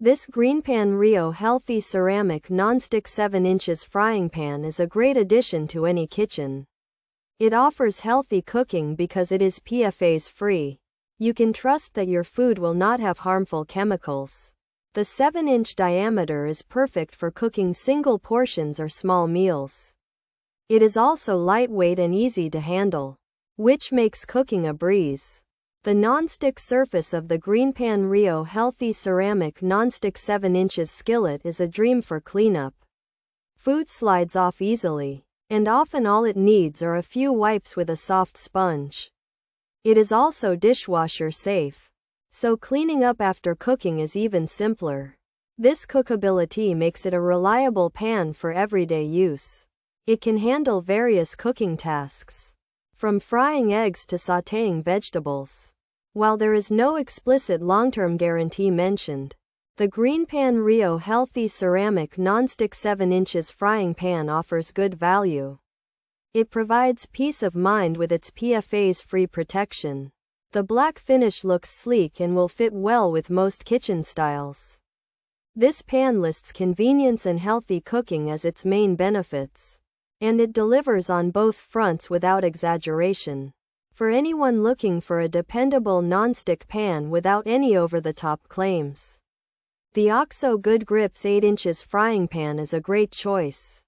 This GreenPan Rio healthy ceramic non-stick 7 inches frying pan is a great addition to any kitchen. It offers healthy cooking because it is PFAS-free. You can trust that your food will not have harmful chemicals. The 7-inch diameter is perfect for cooking single portions or small meals. It is also lightweight and easy to handle, which makes cooking a breeze. The non-stick surface of the GreenPan Rio healthy ceramic non-stick 7 inches skillet is a dream for cleanup. Food slides off easily, and often all it needs are a few wipes with a soft sponge. It is also dishwasher safe, so cleaning up after cooking is even simpler. This cookability makes it a reliable pan for everyday use. It can handle various cooking tasks, from frying eggs to sautéing vegetables. While there is no explicit long-term guarantee mentioned, the GreenPan Rio healthy ceramic non-stick 7 inches frying pan offers good value. It provides peace of mind with its PFAS-free protection. The black finish looks sleek and will fit well with most kitchen styles. This pan lists convenience and healthy cooking as its main benefits, and it delivers on both fronts without exaggeration. For anyone looking for a dependable non-stick pan without any over-the-top claims, the OXO Good Grips 8 inches frying pan is a great choice.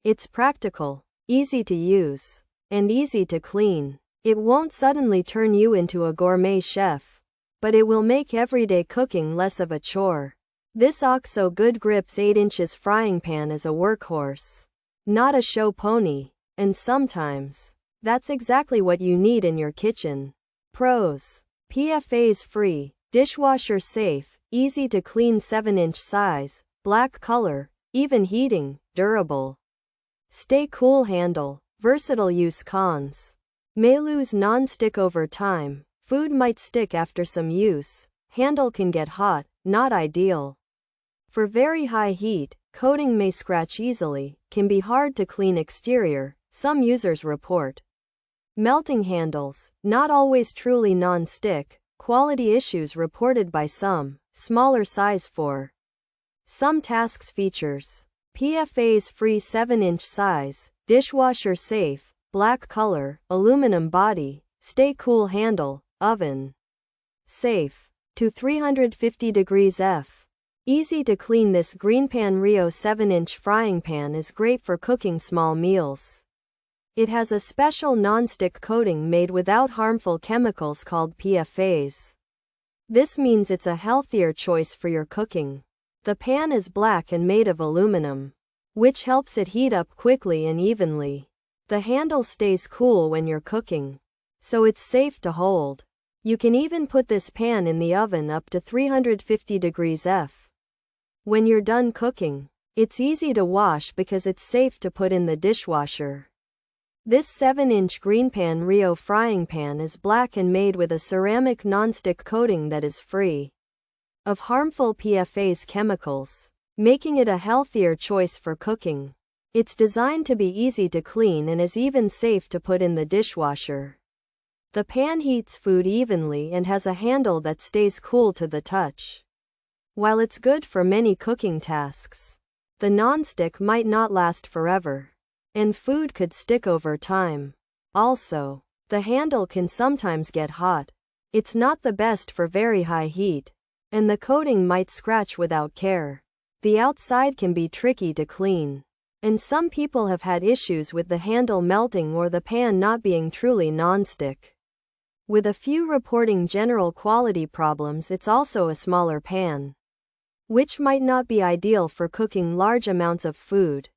It's practical, easy to use, and easy to clean. It won't suddenly turn you into a gourmet chef, but it will make everyday cooking less of a chore. This OXO Good Grips 8 inches frying pan is a workhorse, not a show pony, and sometimes that's exactly what you need in your kitchen. Pros: PFAS-free, dishwasher safe, easy to clean 7-inch size, black color, even heating, durable. Stay cool handle, versatile use. Cons: may lose non-stick over time, food might stick after some use, handle can get hot, not ideal. For very high heat, coating may scratch easily, can be hard to clean exterior, some users report. Melting handles, not always truly non-stick, quality issues reported by some, smaller size for some tasks. Features: PFAS-free 7-inch size, dishwasher safe, black color, aluminum body, stay cool handle, oven safe, to 350 degrees F. Easy to clean. This GreenPan Rio 7-inch frying pan is great for cooking small meals. It has a special non-stick coating made without harmful chemicals called PFAS. This means it's a healthier choice for your cooking. The pan is black and made of aluminum, which helps it heat up quickly and evenly. The handle stays cool when you're cooking, so it's safe to hold. You can even put this pan in the oven up to 350 degrees F. When you're done cooking, it's easy to wash because it's safe to put in the dishwasher. This 7-inch GreenPan Rio frying pan is black and made with a ceramic non-stick coating that is free of harmful PFAS chemicals, making it a healthier choice for cooking. It's designed to be easy to clean and is even safe to put in the dishwasher. The pan heats food evenly and has a handle that stays cool to the touch. While it's good for many cooking tasks, the non-stick might not last forever, and food could stick over time. Also, the handle can sometimes get hot. It's not the best for very high heat, and the coating might scratch without care. The outside can be tricky to clean, and some people have had issues with the handle melting or the pan not being truly non-stick. With a few reporting general quality problems. It's also a smaller pan, which might not be ideal for cooking large amounts of food.